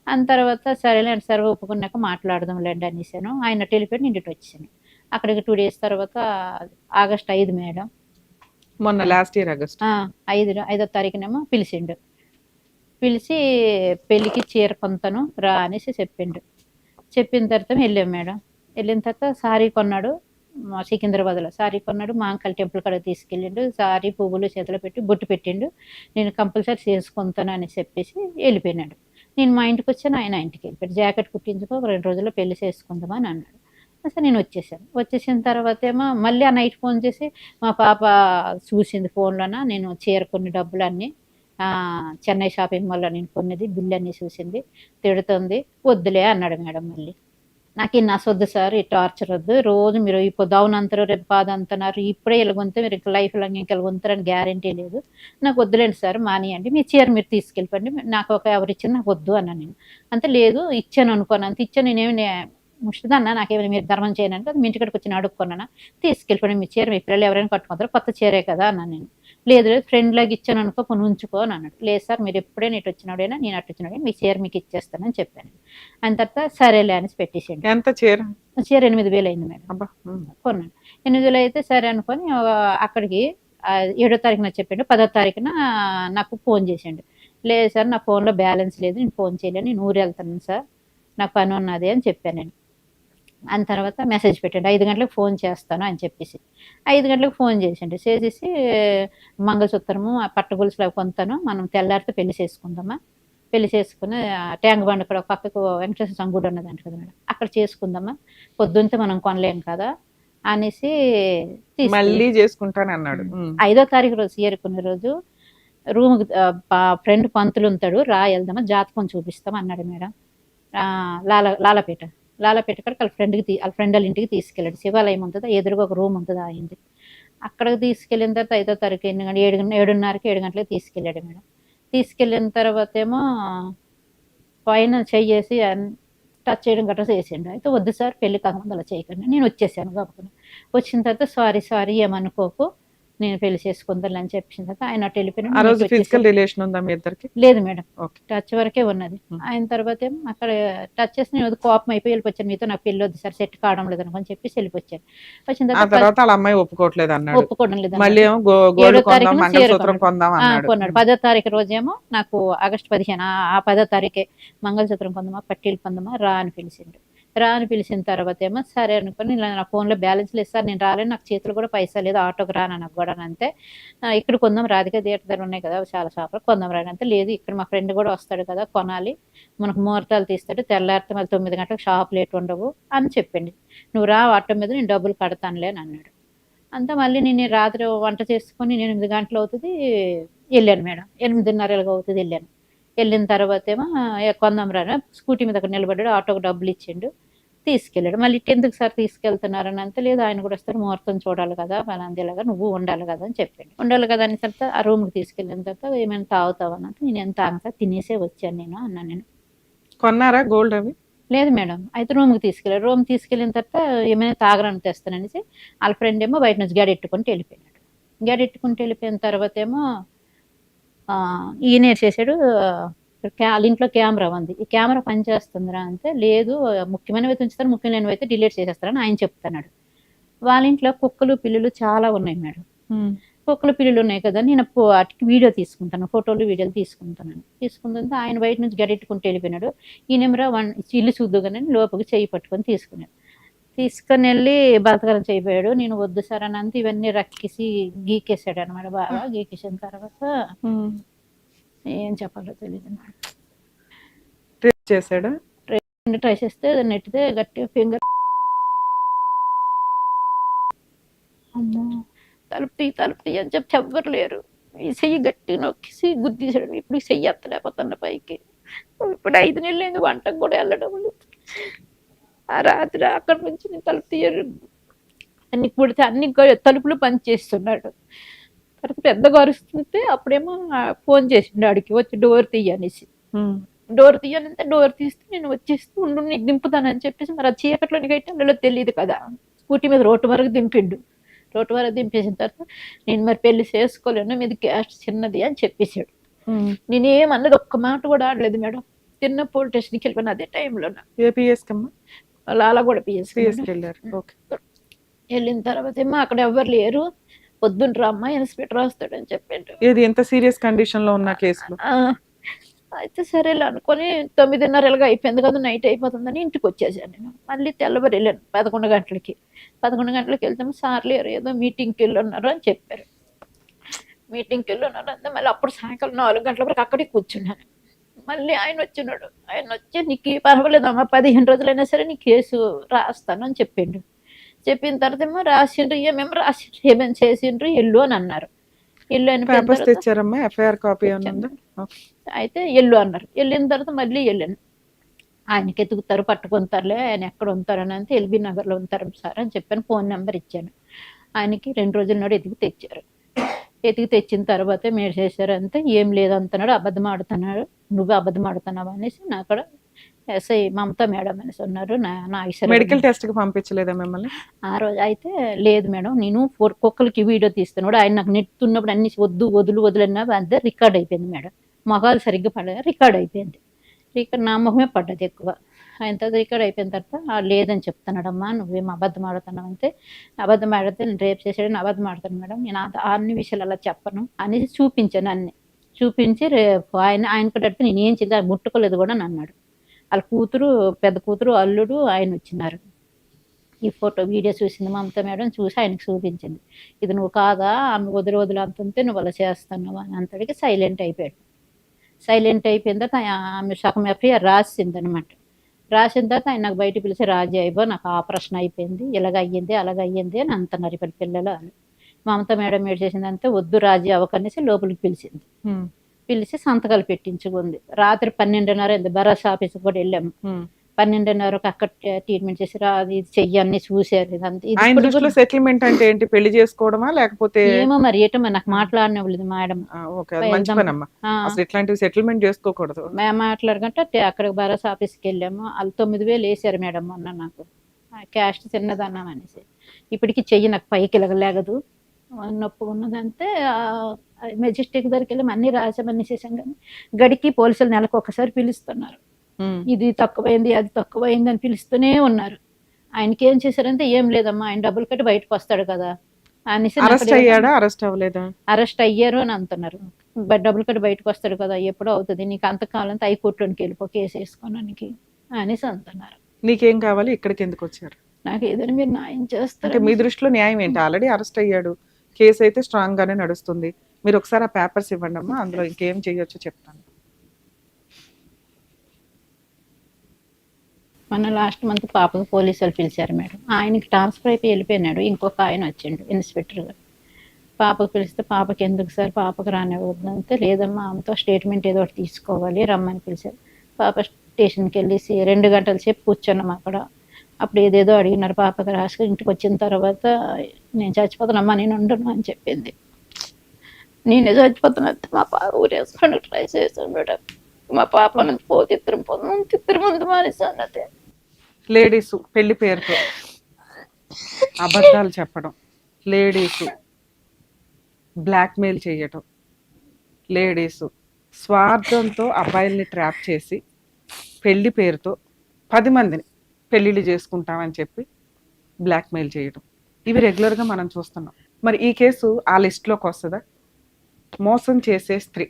అన్న తర్వాత సరేలే సరే ఒప్పుకున్నాక మాట్లాడదాంలేండి అనేసాను. ఆయన టెలిఫోన్ ఇంటికి వచ్చాను. అక్కడికి 2 days తర్వాత ఆగస్ట్ 5 మేడం, మొన్న లాస్ట్ ఇయర్ ఆగస్ట్ 5వ తారీఖునేమో పిలిచిండు. పిలిచి పెళ్ళికి చీర కొంతను రా అనేసి చెప్పిండు. చెప్పిన తర్వాత వెళ్ళాం మేడం. వెళ్ళిన తర్వాత సారీ కొన్నాడు, మా సికింద్రాబాద్లో సారీ కొన్నాడు, మా అంకల్ టెంపుల్ కాడ తీసుకెళ్ళిండు, సారీ పువ్వులు చేతిలో పెట్టి బొట్టు పెట్టిండు, నేను కంపల్సరీ చేసుకుంటాను అని చెప్పేసి వెళ్ళిపోయినాడు. నేను మా ఇంటికి వచ్చాను, ఆయన ఇంటికి వెళ్ళిపోయాడు. జాకెట్ కుట్టించుకో, 2 రోజుల్లో పెళ్లి చేసుకుందాం అని అన్నాడు. అసలు నేను వచ్చేసాను. వచ్చేసిన తర్వాత ఏమో మళ్ళీ ఆ నైట్ ఫోన్ చేసి మా పాప చూసింది ఫోన్లోన, నేను చీర కొన్ని డబ్బులన్నీ చెన్నై షాపింగ్ మాల్‌లో నేను కొన్నది బిల్ అన్నీ చూసింది, తిడుతుంది. వద్దులే అన్నాడు మేడం మళ్ళీ. నాకు ఈ నసొద్దు సార్, ఈ టార్చర్ వద్దు, రోజు మీరు ఇప్పుడు దౌనంతరు రేపు పాదంతన్నారు, ఇప్పుడే ఇలాగొంతే మీరు లైఫ్ లాంగ్ ఇంకా ఇలాగొంతారని గ్యారంటీ లేదు, నాకు వద్దులేండి సార్ మానేయండి, మీ చీర మీరు తీసుకెళ్ళిపోండి, నాకు ఒక ఎవరిచ్చినా నాకు వద్దు అన్నాను నేను. అంతే లేదు ఇచ్చాను అనుకోను, అంత ఇచ్చాను నేనేమి ముష్టదన్నా, నాకేమైనా మీరు ధర్మం చేయనంటే మీ ఇంటికాడికి వచ్చి అడుక్కున్నానా, తీసుకెళ్ళిపోండి మీ చీర, మీ పిల్లలు ఎవరైనా కట్టుకుంటారు, కొత్త చీరే కదా అన్నాను నేను. లేదు లేదు ఫ్రెండ్ లాగా ఇచ్చాను అనుకో, కొన్ని ఉంచుకో అని అన్నాడు. లేదు సార్ మీరు ఎప్పుడైనా ఇటు వచ్చినాడైనా నేను అటు వచ్చినాడైనా మీ చీర మీకు ఇచ్చేస్తానని చెప్పాను. ఆయన తర్వాత సరేలే అనేసి పెట్టేసేయండి. ఎంత చీర? చీర 8,000 అయింది మేడం. కొన్నాను. 8,000 అయితే సరే అనుకొని అక్కడికి 7వ తారీఖున చెప్పిండు, 10వ తారీఖున నాకు ఫోన్ చేసిండు. లేదు సార్ నా ఫోన్లో బ్యాలెన్స్ లేదు, నేను ఫోన్ చేయలేను, నేను ఊరు వెళ్తాను సార్, నాకు పని ఉన్నది అని చెప్పాను నేను. అని తర్వాత మెసేజ్ పెట్టండి 5 గంటలకు ఫోన్ చేస్తాను అని చెప్పేసి 5 గంటలకు ఫోన్ చేసిండు. చేసేసి మంగళసూత్రము పట్టు గొలుసులు అవి కొంటాను, మనం తెల్లారితో పెళ్లి చేసుకుందామా, పెళ్లి చేసుకుని ట్యాంక్ బండ్ ఇక్కడ పక్కకు వెంకటేశ్వర స్వామి గుడి ఉన్నదంట కదా మేడం, అక్కడ చేసుకుందామా, పొద్దున్నే మనం కొనలేం కదా అనేసి మళ్ళీ చేసుకుంటాను అన్నాడు. 5వ తారీఖు రోజు ఏరుకునే రోజు రూమ్ ఫ్రెండ్ పంతులు ఉంటాడు, రా వెళ్దామా జాతకం చూపిస్తాం అన్నాడు మేడం. లాలపేట కాడ వాళ్ళ ఫ్రెండ్ వాళ్ళ ఇంటికి తీసుకెళ్ళాడు. శివాలయం ఉంటుందా ఎదురుగా ఒక రూమ్ ఉంటుంది అయింది, అక్కడికి తీసుకెళ్ళిన తర్వాత 5వ తారీఖు 7:30కి 7 గంటలకు తీసుకెళ్ళాడు మేడం. తీసుకెళ్ళిన తర్వాత ఏమో పైన చెయ్యేసి టచ్ చేయడం గట్రా చేసిండు. అయితే వద్దు సార్ పెళ్లి కాకముందు అలా చేయకండి, నేను వచ్చేసాను కాబట్టి. వచ్చిన తర్వాత సారీ ఏమనుకోకు, నేను పెళ్లి చేసుకుందాను అని చెప్పిన తర్వాత ఆయన అటు వెళ్ళిపోయినా. లేదు మేడం, టచ్ వరకే ఉన్నది. ఆయన తర్వాత ఏమో అక్కడ టచ్ చేసి నేను కోపం అయిపోయి వెళ్ళిపోయాను, మీతో నాకు పెళ్లి వద్దు సార్, సెట్ కావడం లేదు అనుకొని చెప్పేసి వెళ్ళిపోయాను. వచ్చిన తర్వాత అమ్మాయి ఒప్పుకోవడం లేదు. 7వ తారీఖున కొన్నాడు. 10వ తారీఖు రోజేమో నాకు ఆగస్టు 15 ఆ 10వ తారీఖే మంగళసూత్రం కొందామా పట్టీలు కొందామా రా అని పిలిచిండు. రా అని పిలిచిన తర్వాత ఏమో సరే అనుకుని, నా ఫోన్లో బ్యాలెన్స్ లేదు సార్, నేను రాలేను, నాకు చేతులు కూడా పైసా లేదు, ఆటోకి రాను నాకు కూడా అంతే, ఇక్కడ కొందాం రాధిక థియేటర్ దగ్గర ఉన్నాయి కదా చాలా షాపులు, కొందాం రాని అంతే, లేదు ఇక్కడ మా ఫ్రెండ్ కూడా వస్తాడు కదా కొనాలి, మనకు ముహూర్తాలు తీస్తాడు, తెల్లారితే మళ్ళీ 9 గంటలకు షాప్ లేట్ ఉండవు అని చెప్పింది. నువ్వు రా ఆటో మీద నేను డబ్బులు కడతానులే అని అన్నాడు. అంతా మళ్ళీ నేను రాత్రి వంట చేసుకొని 8 గంటలు అవుతుంది వెళ్ళాను మేడం, 8:30 అవుతుంది వెళ్ళాను. వెళ్ళిన తర్వాత ఏమో కొందాం రాను స్కూటీ మీద అక్కడ నిలబడ్డాడు, ఆటోకి డబ్బులు ఇచ్చిండు, తీసుకెళ్ళాడు. మళ్ళీ ఎందుకు సార్ తీసుకెళ్తున్నారని అంతే, లేదు ఆయన కూడా వస్తారు ముహూర్తం చూడాలి కదా మనందేలాగా నువ్వు ఉండాలి కదా అని చెప్పాడు. ఉండాలి కదా అని తర్వాత ఆ రూమ్కి తీసుకెళ్ళిన తర్వాత ఏమైనా తాగుతావనంటే నేను ఎంత తాగుతా తినేసే వచ్చాను నేను అన్నాను. నేను కొన్నారా గోల్డ్ అవి? లేదు మేడం. అయితే రూమ్కి తీసుకెళ్ళాడు. రూమ్ తీసుకెళ్ళిన తర్వాత ఏమైనా తాగరని తెస్తాననేసి వాళ్ళ ఫ్రెండ్ ఏమో బయట నుంచి గడెట్టుకుంటూ వెళ్ళిపోయినాడు. గడెట్టుకుంటూ వెళ్ళిపోయిన తర్వాత ఏమో ఈయన చేశాడు, వాళ్ళ ఇంట్లో కెమెరా ఉంది, ఈ కెమెరా పనిచేస్తుందిరా అంటే, లేదు ముఖ్యమైనవి ఉంచుతారు, ముఖ్యం లేనివి అయితే డిలీట్ చేసేస్తారని ఆయన చెప్తున్నాడు. వాళ్ళ ఇంట్లో కుక్కలు పిల్లులు చాలా ఉన్నాయి మేడం. కుక్కలు పిల్లులు ఉన్నాయి కదా, నేను వాటికి వీడియో తీసుకుంటాను, ఫోటోలు వీడియోలు తీసుకుంటుంటే ఆయన బయట నుంచి గడెట్టుకుంటూ వెళ్ళిపోయినాడు. ఈయనెమరా ఇల్లు చూద్దుగానే లోపలికి చెయ్యి పట్టుకొని తీసుకొని వెళ్ళి బలత్కారం చేయబోయాడు. నేను వద్దు సార్ అని అంతా ఇవన్నీ రక్కేసి గీకేసాడు అనమాట. బాగా గీకేసిన తర్వాత ఏం చెప్పాలో తెలియదు మేడం. ట్రై చేస్తే నెట్టితే గట్టిగా ఫింగర్ అమ్మో తలుపు తీ అని చెప్పి ఎవ్వరు లేరు. ఈ చెయ్యి గట్టిగా నొక్కేసి గుద్దీసాడు. ఇప్పుడు చెయ్యి ఎత్తలేకపోతున్న పైకి. ఇప్పుడు 5 నెలలు అయింది, వంటకు కూడా వెళ్ళడం లేదు. ఆ రాత్రి అక్కడి నుంచి నేను తలుపు తీయరు, అన్ని కుడితే అన్ని తలుపులు పని చేస్తున్నాడు. తర్వాత పెద్దగా అరుస్తుంటే అప్పుడేమో ఫోన్ చేసిండు ఆడికి వచ్చి డోర్ తీయనేసి. డోర్ తీయాలంటే డోర్ తీస్తే నేను వచ్చేస్తూ ఉండు నీకు దింపుతానని చెప్పేసి, మరి ఆ చీకట్లో నీకైతే అందులో తెలియదు కదా, స్కూటీ మీద రోడ్డు వరకు దింపిండు. రోడ్డు వరకు దింపేసిన తర్వాత నేను మరి పెళ్లి చేసుకోలేను, మీది క్యాస్ట్ చిన్నది అని చెప్పేశాడు. నేనేమన్నది ఒక్క మాట కూడా ఆడలేదు మేడం. తిన్న పోలీస్ స్టేషన్కి వెళ్ళిపోయిన అదే టైంలో లాలగూడ పిఎస్ వెళ్ళిన తర్వాత ఏమో అక్కడ ఎవరు లేరు, పొద్దున్న రమ్మా ఇన్స్పెక్టర్ వస్తాడని చెప్పాడు. ఎంత సీరియస్ కండిషన్ లో ఉన్న కేసులో అయితే సరేలే అనుకోని 9:30 అయిపోయింది కదా, నైట్ అయిపోతుందని ఇంటికి వచ్చేసాను నేను. మళ్ళీ తెల్లవారు వెళ్ళాను 11 గంటలకి. 11 గంటలకి వెళ్తే సార్ లేరు, ఏదో మీటింగ్కి వెళ్ళున్నారు అని చెప్పారు. మీటింగ్కి వెళ్ళున్నారు అంటే మళ్ళీ అప్పుడు సాయంకాలం 4 గంటల వరకు అక్కడే కూర్చున్నాను. మళ్ళీ ఆయన వచ్చినాడు. ఆయన వచ్చి నీకు పర్వాలేదమ్మా, 15 రోజులైనా సరే నీ కేసు రాస్తాను అని చెప్పిండు. చెప్పిన తర్వాత ఏమో రాసిండ్రు, ఏమేమి రాసిండ్రు, ఏమేమి చేసిండ్రు, ఎల్లు అని అన్నారు. ఎల్లు అని తెచ్చారమ్మా, ఎఫ్ఐఆర్ కాపీ అయితే ఎల్లు అన్నారు. వెళ్ళిన తర్వాత మళ్ళీ వెళ్ళాను. ఆయనకి ఎతుకుతారు, పట్టుకుంటారులే, ఆయన ఎక్కడ ఉంటారని అంటే ఎల్బీ నగర్లో ఉంటారు సార్ అని చెప్పాను. ఫోన్ నెంబర్ ఇచ్చాను. ఆయనకి 2 రోజుల నాడు ఎతికి తెచ్చారు. ఎతికి తెచ్చిన తర్వాత మీరు చేశారంటే ఏం లేదంటున్నాడు, అబద్ధం ఆడుతున్నాడు, నువ్వు అబద్ధం ఆడుతున్నావు అనేసి నా అక్కడ ఎస్ఐ మమతా మేడం అనేసి ఉన్నారు. మెడికల్ టెస్ట్ కి పంపించలేదా మిమ్మల్ని ఆ రోజు? అయితే లేదు మేడం, నేను 4 కుక్కలకి వీడియో తీస్తున్నాడు, ఆయన నాకు నెట్టున్నప్పుడు అన్ని వదులన్నా అంతే రికార్డ్ అయిపోయింది మేడం. మొహాలు సరిగ్గా పడగా రికార్డ్ అయిపోయింది. రికార్డ్ నా మొహమే పడ్డది ఎక్కువ. ఆయన తర్వాత రికార్డ్ అయిపోయిన తర్వాత లేదని చెప్తున్నాడమ్మా, నువ్వేం అబద్ధం ఆడుతున్నావు అంటే, అబద్ధం ఆడితే నేను రేపు చేసాడని అబద్ధం ఆడుతాను మేడం, నేను అన్ని విషయాలు అలా చెప్పను అనేసి చూపించాను. అన్ని చూపించి రేపు ఆయనకు అడిగితే నేను ఏం చేద్దాం, ముట్టుకోలేదు కూడా అని అన్నాడు. వాళ్ళ కూతురు, పెద్ద కూతురు, అల్లుడు ఆయన వచ్చినారు. ఈ ఫోటో వీడియో చూసింది మమతా మేడం, చూసి ఆయనకు చూపించింది. ఇది నువ్వు కాదా, ఆమె వదిలి అంతుంటే నువ్వు అలా చేస్తున్నావు అని అంతటికి సైలెంట్ అయిపోయాడు. సైలెంట్ అయిపోయిన తర్వాత ఆమె సగం ఎఫ్ఐఆర్ రాసింది అనమాట. రాసిన తర్వాత ఆయన నాకు బయట పిలిచి, రాజీ అయిపో నాకు ఆపరేషన్ అయిపోయింది, ఇలాగ అయ్యింది అలాగ అయ్యింది అని అంటున్నారు ఇప్పుడు పిల్లలు అని. మమతా మేడం ఏడు చేసిందంటే వద్దు రాజీ అవ్వకనేసి లోపలికి పిలిచింది. పిలిచి సంతకాలు పెట్టించుకుంది. రాత్రి 12:30 భరోసా ఆఫీస్కి కూడా వెళ్ళాము. 12:30 అక్కడ ట్రీట్మెంట్ చేసి అది చెయ్యన్ని చూసారు. ఇదంతా సెటిల్మెంట్ అంటే ఏంటి, పెళ్లి చేసుకోవడమా లేకపోతే ఏమో మరి ఏటో నాకు మాట్లాడినవ్వలేదు మేడం. ఇట్లాంటివి సెటిల్మెంట్ చేసుకోకూడదు మాట్లాడకంటే అక్కడ భరోసా ఆఫీస్కి వెళ్ళాము. వాళ్ళు 9,000 వేసారు మేడం మొన్న నాకు, క్యాస్ట్ చిన్నదన్నాం అనేసి. ఇప్పటికి చెయ్యి నాకు పైకి లేగదు, నొప్పి ఉన్నదంటే మెజెస్టిక్ దగ్గరికి వెళ్ళి అన్ని రాసామని చేసాం. కానీ గడికి పోలీసులు నెలకు ఒకసారి పిలుస్తున్నారు, ఇది తక్కువైంది అది తక్కువైంది అని పిలుస్తూనే ఉన్నారు. ఆయనకి ఏం చేశారంటే ఏం లేదమ్మా, ఆయన డబ్బులు కట్టి బయటకు వస్తాడు కదా అనేసి. అరెస్ట్ అయ్యారు అని అంటున్నారు. డబ్బులు కట్టి బయటకు వస్తాడు కదా, ఎప్పుడో అవుతుంది, నీకు అంతకాలం హైకోర్టులోకి వెళ్ళిపో కేసు వేసుకోవడానికి అనేసి అంటున్నారు. నీకేం కావాలి, ఇక్కడికి ఎందుకు వచ్చారు? నాకు ఏదైనా మీరు న్యాయం చేస్తారు. మీ దృష్టిలో న్యాయం ఏంటి? ఆల్రెడీ అరెస్ట్ అయ్యాడు, కేసు అయితే స్ట్రాంగ్ గానే నడుస్తుంది. మీరు ఒకసారి ఆ పేపర్స్ ఇవ్వండి అమ్మా, అందులో ఇంకేం చేయొచ్చో చెప్తాను. మన లాస్ట్ మంత్ పాపకు పోలీసులు పిలిచారు మేడం. ఆయనకి ట్రాన్స్ఫర్ అయిపోయి వెళ్ళిపోయినాడు. ఇంకొక ఆయన వచ్చిండు ఇన్స్పెక్టర్ గారు. పాపకు పిలిస్తే పాపకి ఎందుకు సార్, పాపకు రానివ్వద్దంటే లేదమ్మా ఆమెతో స్టేట్మెంట్ ఏదో ఒకటి తీసుకోవాలి రమ్మని పిలిచారు. పాప స్టేషన్కి వెళ్ళేసి 2 గంటల సేపు కూర్చున్నాం అక్కడ. అప్పుడు ఏదేదో అడిగినారు. పాపకు రాసుకుని ఇంటికి వచ్చిన తర్వాత నేను చచ్చిపోతానమ్మా, నేను ఉండను అని చెప్పింది. నేనే చచ్చిపోతున్నా, మా పాప ఊరేసుకొని ట్రై చేశాను మేడం. మా పాప నుంచి తిత్తరు ముందు మానేసి అన్నది. లేడీస్ పెళ్లి పేరుతో అబద్ధాలు చెప్పడం, లేడీస్ బ్లాక్మెయిల్ చేయటం, లేడీస్ స్వార్థంతో అబ్బాయిల్ని ట్రాప్ చేసి పెళ్లి పేరుతో 10 మందిని పెళ్లిళ్ళు చేసుకుంటామని చెప్పి బ్లాక్మెయిల్ చేయడం, ఇవి రెగ్యులర్గా మనం చూస్తున్నాం. మరి ఈ కేసు ఆ లిస్ట్లోకి వస్తుందా? మోసం చేసే స్త్రీ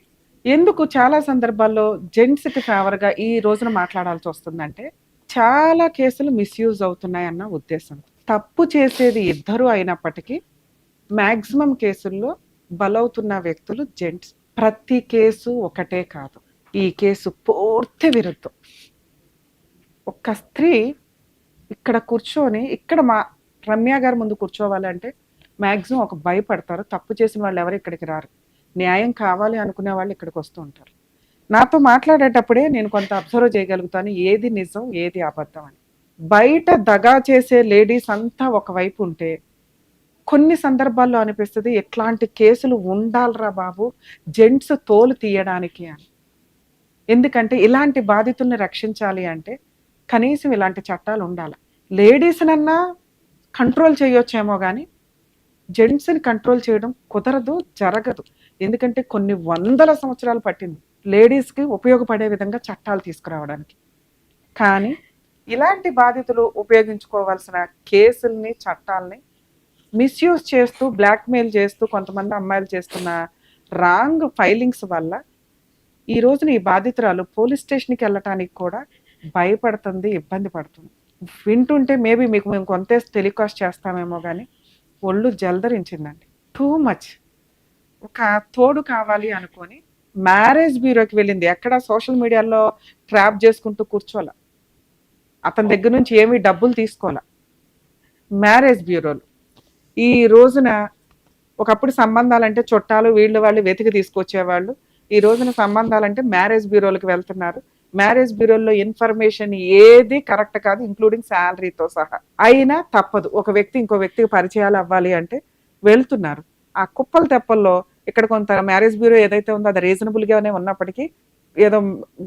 ఎందుకు చాలా సందర్భాల్లో జెంట్స్కి ఫేవర్గా ఈ రోజున మాట్లాడాల్సి వస్తుందంటే, చాలా కేసులు మిస్యూజ్ అవుతున్నాయన్న ఉద్దేశం. తప్పు చేసేది ఇద్దరు అయినప్పటికీ మ్యాక్సిమం కేసుల్లో బలవుతున్న వ్యక్తులు జెంట్స్. ప్రతి కేసు ఒకటే కాదు, ఈ కేసు పూర్తి విరుద్ధం. ఒక స్త్రీ ఇక్కడ కూర్చొని, ఇక్కడ మా రమ్య గారి ముందు కూర్చోవాలంటే మ్యాక్సిమం ఒక భయపడతారు. తప్పు చేసిన వాళ్ళు ఎవరు ఇక్కడికి రారు, న్యాయం కావాలి అనుకునే వాళ్ళు ఇక్కడికి వస్తూ ఉంటారు. నాతో మాట్లాడేటప్పుడే నేను కొంత అబ్జర్వ్ చేయగలుగుతాను ఏది నిజం ఏది అబద్ధం అని. బయట దగా చేసే లేడీస్ అంతా ఒకవైపు ఉంటే, కొన్ని సందర్భాల్లో అనిపిస్తుంది ఎట్లాంటి కేసులు ఉండాలరా బాబు జెంట్స్ తోలు తీయడానికి అని. ఎందుకంటే ఇలాంటి బాధితుల్ని రక్షించాలి అంటే కనీసం ఇలాంటి చట్టాలు ఉండాలి. లేడీస్నన్నా కంట్రోల్ చేయొచ్చేమో కానీ జెంట్స్ని కంట్రోల్ చేయడం కుదరదు, జరగదు. ఎందుకంటే కొన్ని 100 సంవత్సరాలు పట్టింది లేడీస్కి ఉపయోగపడే విధంగా చట్టాలు తీసుకురావడానికి. కానీ ఇలాంటి బాధితులు ఉపయోగించుకోవాల్సిన కేసుల్ని, చట్టాలని మిస్యూజ్ చేస్తూ, బ్లాక్మెయిల్ చేస్తూ కొంతమంది అమ్మాయిలు చేస్తున్న రాంగ్ ఫైలింగ్స్ వల్ల ఈ రోజున ఈ బాధితురాలు పోలీస్ స్టేషన్కి వెళ్ళటానికి కూడా భయపడుతుంది, ఇబ్బంది పడుతుంది. వింటుంటే మేబీ మీకు మేము కొంత టెలికాస్ట్ చేస్తామేమో కానీ ఒళ్ళు జలదరించిందండి. Too much. ఒక తోడు కావాలి అనుకొని మ్యారేజ్ బ్యూరోకి వెళ్ళింది. ఎక్కడ సోషల్ మీడియాలో ట్రాప్ చేసుకుంటూ కూర్చోాల, అతని దగ్గర నుంచి ఏమీ డబ్బులు తీసుకోవాల. మ్యారేజ్ బ్యూరోలు ఈ రోజున ఒకప్పుడు సంబంధాలంటే చుట్టాలు వీళ్ళు వాళ్ళు వెతికి తీసుకొచ్చేవాళ్ళు. ఈ రోజున సంబంధాలంటే మ్యారేజ్ బ్యూరోలకు వెళ్తున్నారు. మ్యారేజ్ బ్యూరోల్లో ఇన్ఫర్మేషన్ ఏది కరెక్ట్ కాదు, ఇంక్లూడింగ్ శాలరీతో సహా. అయినా తప్పదు, ఒక వ్యక్తి ఇంకో వ్యక్తికి పరిచయాలు అవ్వాలి అంటే వెళ్తున్నారు. ఆ కుప్పల తెప్పల్లో ఇక్కడ కొంత మ్యారేజ్ బ్యూరో ఏదైతే ఉందో అది రీజనబుల్ గానే ఉన్నప్పటికీ ఏదో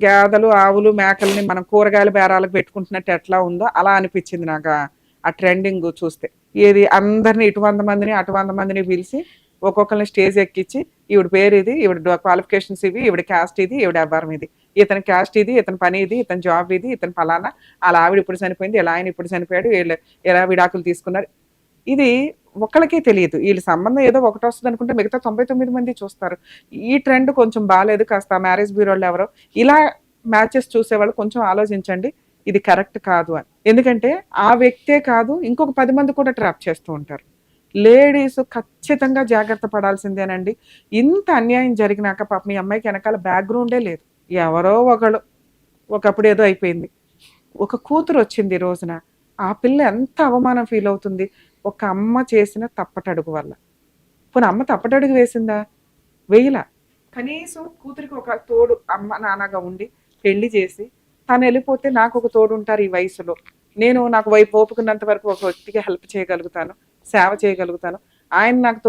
గేదలు ఆవులు మేకల్ని మనం కూరగాయల బేరాలకు పెట్టుకుంటున్నట్టు ఎట్లా ఉందో అలా అనిపించింది నాకు ఆ ట్రెండింగ్ చూస్తే. ఏది అందరిని ఇటు 100 మందిని అటు 100 మందిని పిలిచి ఒక్కొక్కరిని స్టేజ్ ఎక్కించి ఈవిడ పేరు ఇది, ఈవిడ క్వాలిఫికేషన్స్ ఇవి, ఈవిడ క్యాస్ట్ ఇది, ఈవిడ వ్యాపారం ఇది, ఇతని క్యాస్ట్ ఇది, ఇతని పని ఇది, ఇతని జాబ్ ఇది, ఇతని ఫలానా, అలా ఆవిడ ఇప్పుడు చనిపోయింది, ఇలా ఆయన ఇప్పుడు చనిపోయాడు, వీళ్ళు ఎలా విడాకులు తీసుకున్నారు. ఇది ఒక్కళ్ళకే తెలియదు. వీళ్ళ సంబంధం ఏదో ఒకటి వస్తుంది అనుకుంటే మిగతా 99 మంది చూస్తారు. ఈ ట్రెండ్ కొంచెం బాగాలేదు. కాస్త మ్యారేజ్ బ్యూరోలు ఎవరో ఇలా మ్యాచెస్ చూసేవాళ్ళు కొంచెం ఆలోచించండి, ఇది కరెక్ట్ కాదు అని. ఎందుకంటే ఆ వ్యక్తే కాదు, ఇంకొక 10 మంది కూడా ట్రాప్ చేస్తూ ఉంటారు. లేడీస్ ఖచ్చితంగా జాగ్రత్త పడాల్సిందేనండి. ఇంత అన్యాయం జరిగినాక పాప మీ అమ్మాయికి వెనకాల బ్యాక్గ్రౌండే లేదు. ఎవరో ఒకప్పుడు ఏదో అయిపోయింది, ఒక కూతురు వచ్చింది ఈ రోజున. ఆ పిల్ల ఎంత అవమానం ఫీల్ అవుతుంది ఒక అమ్మ చేసిన తప్పటడుగు వల్ల. పోనీ అమ్మ తప్పటడుగు వేసిందా? వేయలా. కనీసం కూతురికి ఒక తోడు అమ్మ నాన్నగా ఉండి పెళ్లి చేసి తను వెళ్ళిపోతే నాకు ఒక తోడు ఉంటారు ఈ వయసులో, నేను నాకు వైపు ఓపుకున్నంత వరకు ఒక వ్యక్తికి హెల్ప్ చేయగలుగుతాను, సేవ చేయగలుగుతాను, ఆయన నాకు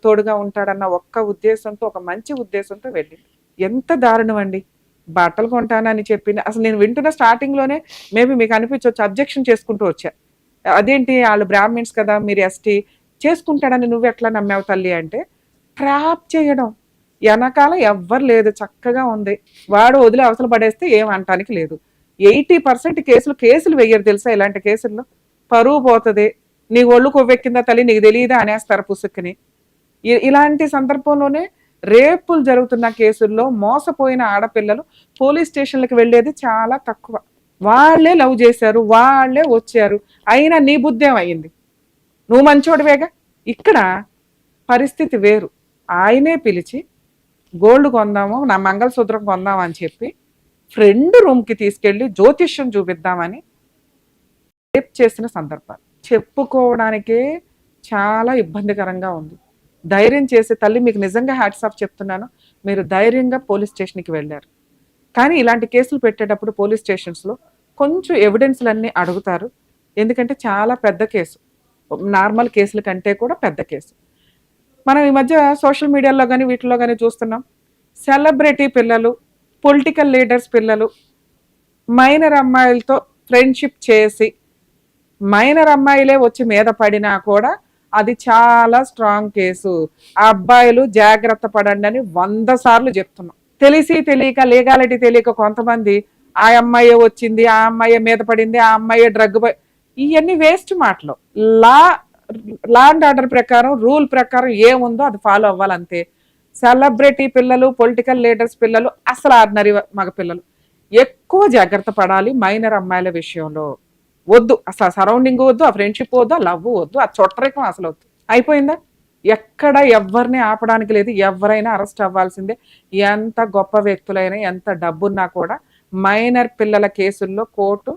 తోడుగా ఉంటాడన్న ఒక్క ఉద్దేశంతో, ఒక మంచి ఉద్దేశంతో వెళ్ళింది. ఎంత దారుణం అండి. బట్టలు కొంటానని చెప్పింది. అసలు నేను వింటున్న స్టార్టింగ్లోనే మేబీ మీకు అనిపించవచ్చు, అబ్జెక్షన్ చేసుకుంటూ వచ్చా. అదేంటి వాళ్ళు బ్రాహ్మిన్స్ కదా, మీరు ఎస్టీ, చేసుకుంటాడని నువ్వు ఎట్లా నమ్మావు తల్లి అంటే, ట్రాప్ చేయడం. వెనకాల ఎవ్వరు లేదు, చక్కగా ఉంది. వాడు వదిలి అవసరం పడేస్తే ఏం అనటానికి లేదు. 80% కేసులు వెయ్యరు తెలుసా ఇలాంటి కేసుల్లో. పరువు పోతుంది, నీ ఒళ్ళు కొవ్వెక్కిందా తల్లి నీకు తెలియదా అనేస్తారు పుసుక్కుని. ఇలాంటి సందర్భంలోనే రేపులు జరుగుతున్న కేసుల్లో మోసపోయిన ఆడపిల్లలు పోలీస్ స్టేషన్లకు వెళ్ళేది చాలా తక్కువ. వాళ్లే లవ్ చేశారు, వాళ్లే వచ్చారు, అయినా నీ బుద్ధేం అయ్యింది, నువ్వు మంచోడివేగా. ఇక్కడ పరిస్థితి వేరు. ఆయనే పిలిచి గోల్డ్ కొందాము, నా మంగళసూత్రం కొందాం అని చెప్పి ఫ్రెండ్ రూమ్కి తీసుకెళ్లి జ్యోతిష్యం చూపిద్దామని రేప్ చేసిన సందర్భాలు చెప్పుకోవడానికే చాలా ఇబ్బందికరంగా ఉంది. ధైర్యం చేసే తల్లి మీకు నిజంగా హ్యాట్స్ ఆఫ్ చెప్తున్నాను, మీరు ధైర్యంగా పోలీస్ స్టేషన్కి వెళ్ళారు. కానీ ఇలాంటి కేసులు పెట్టేటప్పుడు పోలీస్ స్టేషన్స్లో కొంచెం ఎవిడెన్స్లన్నీ అడుగుతారు. ఎందుకంటే చాలా పెద్ద కేసు, నార్మల్ కేసుల కంటే కూడా పెద్ద కేసు. మనం ఈ మధ్య సోషల్ మీడియాలో కానీ వీటిలో కానీ చూస్తున్నాం, సెలబ్రిటీ పిల్లలు, పొలిటికల్ లీడర్స్ పిల్లలు మైనర్ అమ్మాయిలతో ఫ్రెండ్షిప్ చేసి మైనర్ అమ్మాయిలే వచ్చి మీద పడినా కూడా అది చాలా స్ట్రాంగ్ కేసు. ఆ అబ్బాయిలు జాగ్రత్త పడండి అని 100 సార్లు చెప్తున్నాం. తెలిసి తెలియక, లీగాలిటీ తెలియక కొంతమంది ఆ అమ్మాయి వచ్చింది, ఆ అమ్మాయి మీద పడింది, ఆ అమ్మాయి డ్రగ్, ఇవన్నీ వేస్ట్ మాటలు. లా అండ్ ఆర్డర్ ప్రకారం, రూల్ ప్రకారం ఏముందో అది ఫాలో అవ్వాలంతే. సెలబ్రిటీ పిల్లలు, పొలిటికల్ లీడర్స్ పిల్లలు, అసలు ఆర్డినరీ మగ పిల్లలు ఎక్కువ జాగ్రత్త పడాలి మైనర్ అమ్మాయిల విషయంలో. వద్దు అసలు సరౌండింగ్ వద్దు, ఆ ఫ్రెండ్షిప్ వద్దు, ఆ లవ్ వద్దు, ఆ చొట్టరికం అసలు వద్దు. అయిపోయిందా? ఎక్కడ ఎవరిని ఆపడానికి లేదు, ఎవరైనా అరెస్ట్ అవ్వాల్సిందే. ఎంత గొప్ప వ్యక్తులైనా, ఎంత డబ్బున్నా కూడా మైనర్ పిల్లల కేసుల్లో కోర్టు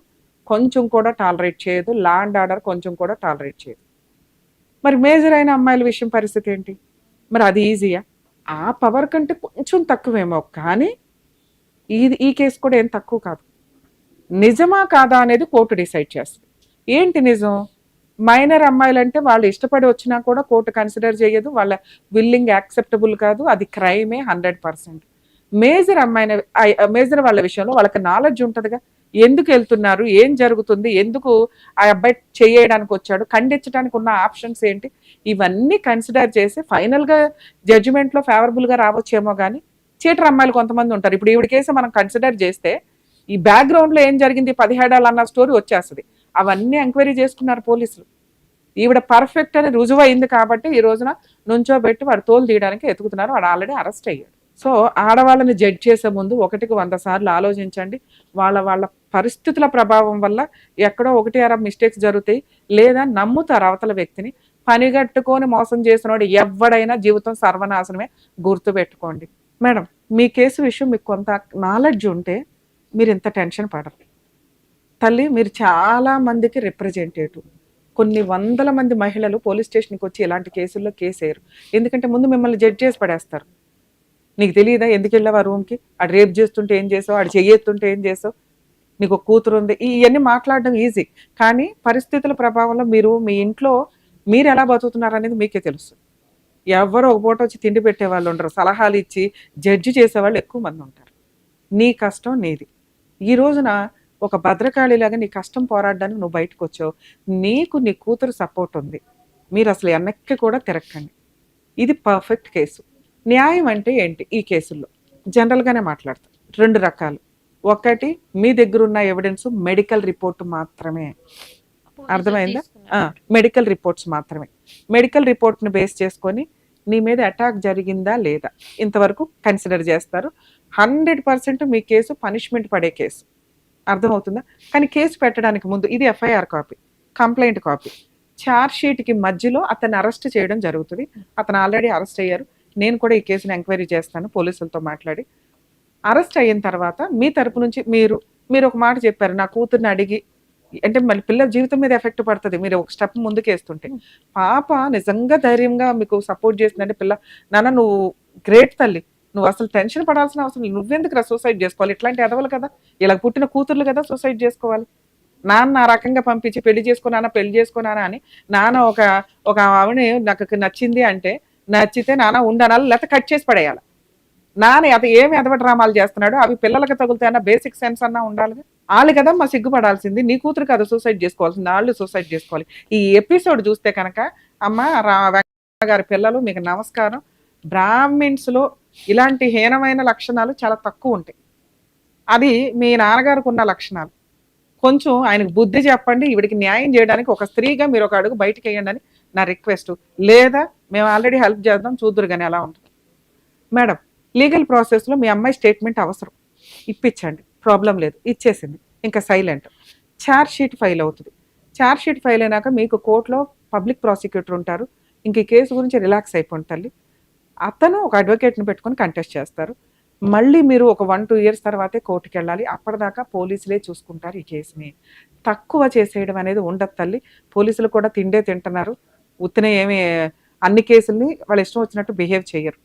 కొంచెం కూడా టాలరేట్ చేయదు, లా అండ్ ఆర్డర్ కొంచెం కూడా టాలరేట్ చేయదు. మరి మేజర్ అయిన అమ్మాయిల విషయం పరిస్థితి ఏంటి? మరి అది ఈజీయా? ఆ పవర్ కంటే కొంచెం తక్కువేమో, కానీ ఈ కేసు కూడా ఏం తక్కువ కాదు. నిజమా కాదా అనేది కోర్టు డిసైడ్ చేస్తుంది. ఏంటి నిజం? మైనర్ అమ్మాయిలంటే వాళ్ళు ఇష్టపడి వచ్చినా కూడా కోర్టు కన్సిడర్ చేయదు, వాళ్ళ విల్లింగ్ యాక్సెప్టబుల్ కాదు, అది క్రైమే 100%. మేజర్ వాళ్ళ విషయంలో వాళ్ళకి నాలెడ్జ్ ఉంటుందిగా, ఎందుకు వెళ్తున్నారు, ఏం జరుగుతుంది, ఎందుకు ఆ అబ్బాయి చేయడానికి వచ్చాడు, ఖండించడానికి ఉన్న ఆప్షన్స్ ఏంటి, ఇవన్నీ కన్సిడర్ చేసి ఫైనల్గా జడ్జిమెంట్లో ఫేవరబుల్గా రావచ్చేమో. కానీ చీటర్ అమ్మాయిలు కొంతమంది ఉంటారు. ఇప్పుడు ఈవిడ కేసు మనం కన్సిడర్ చేస్తే ఈ బ్యాక్గ్రౌండ్లో ఏం జరిగింది 17 ఏళ్ళు అన్న స్టోరీ వచ్చేస్తుంది. అవన్నీ ఎంక్వైరీ చేసుకున్నారు పోలీసులు. ఈవిడ పర్ఫెక్ట్ అని రుజువు అయింది కాబట్టి ఈ రోజున నుంచోబెట్టి వాడు తోలు తీయడానికి ఎతుకుతున్నారు. వాడు ఆల్రెడీ అరెస్ట్ అయ్యాడు. సో ఆడవాళ్ళని జడ్జ్ చేసే ముందు 1కి 100 సార్లు ఆలోచించండి. వాళ్ళ పరిస్థితుల ప్రభావం వల్ల ఎక్కడో 1, 2 మిస్టేక్స్ జరుగుతాయి. లేదా నమ్ముతారు అవతల వ్యక్తిని. పనిగట్టుకొని మోసం చేసినోడు ఎవ్వడైనా జీవితం సర్వనాశనమే, గుర్తుపెట్టుకోండి. మేడం, మీ కేసు విషయం మీకు కొంత నాలెడ్జ్ ఉంటే మీరు ఇంత టెన్షన్ పడరు. తల్లి, మీరు చాలా మందికి రిప్రజెంటేటివ్. కొన్ని వందల మంది మహిళలు పోలీస్ స్టేషన్కి వచ్చి ఇలాంటి కేసుల్లో కేసేయరు. ఎందుకంటే ముందు మిమ్మల్ని జడ్జ్ చేసి పడేస్తారు. నీకు తెలియదా ఎందుకు వెళ్ళావు ఆ రూమ్కి, ఆడు రేప్ చేస్తుంటే ఏం చేసావు, ఆడు చెయ్యెత్తుంటే ఏం చేసావు, నీకు ఒక కూతురు ఉంది, ఇవన్నీ మాట్లాడడం ఈజీ. కానీ పరిస్థితుల ప్రభావంలో మీరు మీ ఇంట్లో మీరు ఎలా బతుకుతున్నారు అనేది మీకే తెలుసు. ఎవరో ఒక పూట వచ్చి తిండి పెట్టే వాళ్ళు ఉండరు, సలహాలు ఇచ్చి జడ్జి చేసేవాళ్ళు ఎక్కువ మంది ఉంటారు. నీ కష్టం నీది. ఈ రోజున ఒక భద్రకాళిలాగా నీ కష్టం పోరాడడానికి నువ్వు బయటకు వచ్చావు. నీకు నీ కూతురు సపోర్ట్ ఉంది. మీరు అసలు వెనక్కి కూడా తిరగకండి. ఇది పర్ఫెక్ట్ కేసు. న్యాయం అంటే ఏంటి ఈ కేసుల్లో? జనరల్గానే మాట్లాడతాం. 2 రకాలు. ఒకటి, మీ దగ్గర ఉన్న ఎవిడెన్స్ మెడికల్ రిపోర్ట్ మాత్రమే. అర్థమైందా? మెడికల్ రిపోర్ట్స్ మాత్రమే. మెడికల్ రిపోర్ట్ని బేస్ చేసుకొని నీ మీద అటాక్ జరిగిందా లేదా ఇంతవరకు కన్సిడర్ చేస్తారు. 100% మీ కేసు పనిష్మెంట్ పడే కేసు. అర్థమవుతుందా? కానీ కేసు పెట్టడానికి ముందు ఇది FIR copy, complaint copy, charge షీట్కి మధ్యలో అతన్ని అరెస్ట్ చేయడం జరుగుతుంది. అతను ఆల్రెడీ అరెస్ట్ అయ్యారు. నేను కూడా ఈ కేసుని ఎంక్వైరీ చేస్తాను పోలీసులతో మాట్లాడి. అరెస్ట్ అయిన తర్వాత మీ తరపు నుంచి మీరు ఒక మాట చెప్పారు, నా కూతుర్ని అడిగి, అంటే మళ్ళీ పిల్లల జీవితం మీద ఎఫెక్ట్ పడుతుంది మీరు ఒక స్టెప్ ముందుకు వేస్తుంటే. పాప నిజంగా ధైర్యంగా మీకు సపోర్ట్ చేసిందంటే, పిల్ల నాన్న నువ్వు గ్రేట్ తల్లి, నువ్వు అసలు టెన్షన్ పడాల్సిన అవసరం లేదు, నువ్వెందుకు సూసైడ్ చేసుకోవాలి, ఇట్లాంటి ఎదవలు కదా, ఇలా పుట్టిన కూతుర్లు కదా సూసైడ్ చేసుకోవాలి. నాన్న ఆ రకంగా పంపించి పెళ్లి చేసుకున్నానా అని నాన్న ఒక ఆవిడ నాకు నచ్చింది అంటే నచ్చితే నాన్న ఉండనాలి, లేకపోతే కట్ చేసి పడేయాలి. నాన్న అది ఏమి ఎదవ డ్రామాలు చేస్తున్నాడు, అవి పిల్లలకి తగులుతాయన్న బేసిక్ సెన్స్ అన్నా ఉండాలి. వాళ్ళు కదా మా సిగ్గుపడాల్సింది, నీ కూతురు కదా సూసైడ్ చేసుకోవాల్సింది, వాళ్ళు సూసైడ్ చేసుకోవాలి. ఈ ఎపిసోడ్ చూస్తే కనుక అమ్మ వెంకట గారి పిల్లలు మీకు నమస్కారం. బ్రాహ్మిన్స్లో ఇలాంటి హీనమైన లక్షణాలు చాలా తక్కువ ఉంటాయి. అది మీ నాన్నగారికి ఉన్న లక్షణాలు. కొంచెం ఆయనకు బుద్ధి చెప్పండి, ఈవిడికి న్యాయం చేయడానికి ఒక స్త్రీగా మీరు ఒక అడుగు బయటకు వేయండి అని నా రిక్వెస్ట్. లేదా మేము ఆల్రెడీ హెల్ప్ చేద్దాం, చూద్దురు కానీ ఎలా ఉంటుంది. మేడం, లీగల్ ప్రాసెస్లో మీ అమ్మాయి స్టేట్మెంట్ అవసరం, ఇప్పించండి, ప్రాబ్లం లేదు, ఇచ్చేసింది, ఇంకా సైలెంట్. ఛార్జ్ షీట్ ఫైల్ అవుతుంది. ఛార్జ్ షీట్ ఫైల్ అయినాక మీకు కోర్టులో పబ్లిక్ ప్రాసిక్యూటర్ ఉంటారు. ఇంక ఈ కేసు గురించి రిలాక్స్ అయిపోండి తల్లి. అతను ఒక అడ్వకేట్ని పెట్టుకొని కంటెస్ట్ చేస్తారు. మళ్ళీ మీరు ఒక 1-2 ఇయర్స్ తర్వాతే కోర్టుకి వెళ్ళాలి. అప్పటిదాకా పోలీసులే చూసుకుంటారు ఈ కేసుని. తక్కువ చేసేయడం అనేది ఉండదు తల్లి. పోలీసులు కూడా తింటున్నారు. ఉత్తనే ఏమి అన్ని కేసుల్ని వాళ్ళు ఇష్టం వచ్చినట్టు బిహేవ్ చేయరు.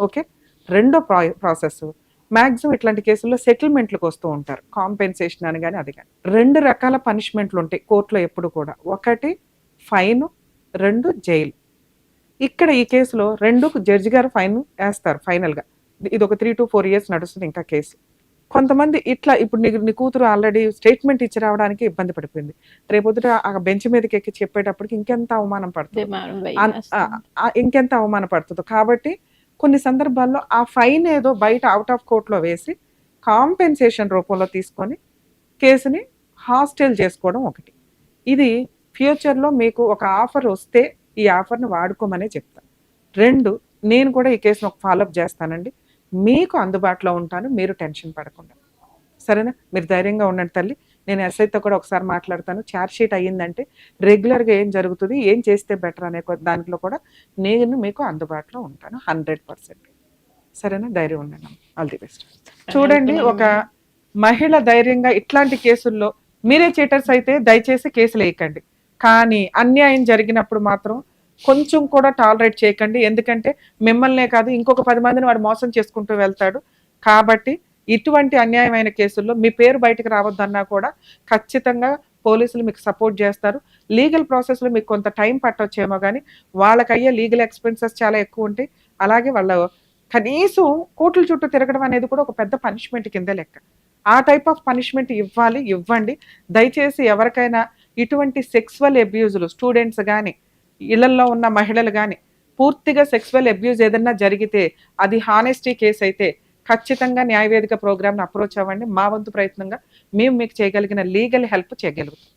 ఓకే. రెండో ప్రాసెస్, మ్యాక్సిమం ఇట్లాంటి కేసుల్లో సెటిల్మెంట్లకు వస్తూ ఉంటారు, కాంపెన్సేషన్ అని కానీ అది కానీ. 2 రకాల పనిష్మెంట్లు ఉంటాయి కోర్టులో ఎప్పుడు కూడా. ఒకటి ఫైన్, 2 జైలు. ఇక్కడ ఈ కేసులో 2 జడ్జి గారు ఫైన్ వేస్తారు ఫైనల్గా. ఇది ఒక 3 to 4 ఇయర్స్ నడుస్తుంది ఇంకా కేసు. కొంతమంది ఇట్లా ఇప్పుడు నీ కూతురు ఆల్రెడీ స్టేట్మెంట్ ఇచ్చి రావడానికి ఇబ్బంది పడిపోయింది. రేపొద్దుట ఆ బెంచ్ మీదకి ఎక్కి చెప్పేటప్పటికి ఇంకెంత అవమానం పడుతుందో. కాబట్టి కొన్ని సందర్భాల్లో ఆ ఫైన్ ఏదో బయట అవుట్ ఆఫ్ కోర్టులో వేసి కాంపెన్సేషన్ రూపంలో తీసుకొని కేసుని హాస్టైల్ చేసుకోవడం ఒకటి. ఇది ఫ్యూచర్లో మీకు ఒక ఆఫర్ వస్తే ఈ ఆఫర్ని వాడుకోమనే చెప్తాను. 2, నేను కూడా ఈ కేసును ఒక ఫాలోఅప్ చేస్తానండి, మీకు అందుబాటులో ఉంటాను, మీరు టెన్షన్ పడకుండా. సరేనా? మీరు ధైర్యంగా ఉండండి తల్లి. నేను ఎస్ఐతో కూడా ఒకసారి మాట్లాడతాను. ఛార్జ్ షీట్ అయ్యిందంటే రెగ్యులర్గా ఏం జరుగుతుంది, ఏం చేస్తే బెటర్ అనే దాంట్లో కూడా నేను మీకు అందుబాటులో ఉంటాను 100%. సరేనా? ధైర్యం ఉండండి. All the best. చూడండి, ఒక మహిళ ధైర్యంగా ఇట్లాంటి కేసుల్లో, మీరే చీటర్స్ అయితే దయచేసి కేసులు వేయకండి, కానీ అన్యాయం జరిగినప్పుడు మాత్రం కొంచెం కూడా టాలరేట్ చేయకండి. ఎందుకంటే మిమ్మల్నే కాదు ఇంకొక 10 మందిని వాడు మోసం చేసుకుంటూ వెళ్తాడు. కాబట్టి ఇటువంటి అన్యాయమైన కేసుల్లో మీ పేరు బయటకు రావద్దన్నా కూడా ఖచ్చితంగా పోలీసులు మీకు సపోర్ట్ చేస్తారు. లీగల్ ప్రాసెస్లో మీకు కొంత టైం పట్టొచ్చేమో కానీ వాళ్ళకయ్యే లీగల్ ఎక్స్పెన్సెస్ చాలా ఎక్కువ ఉంటాయి. అలాగే వాళ్ళ కనీసం కోర్టుల చుట్టూ తిరగడం అనేది కూడా ఒక పెద్ద పనిష్మెంట్ కింద లెక్క. ఆ టైప్ ఆఫ్ పనిష్మెంట్ ఇవ్వండి. దయచేసి ఎవరికైనా ఇటువంటి సెక్సువల్ అబ్యూజులు, స్టూడెంట్స్ కానీ ఇళ్లలో ఉన్న మహిళలు కానీ పూర్తిగా సెక్సువల్ అబ్యూజ్ ఏదన్నా జరిగితే, అది హానెస్టీ కేసు అయితే ఖచ్చితంగా న్యాయవేదిక ప్రోగ్రామ్ని అప్రోచ్ అవ్వండి. మా వంతు ప్రయత్నంగా మేము మీకు చేయగలిగిన లీగల్ హెల్ప్ చేయగలుగుతాం.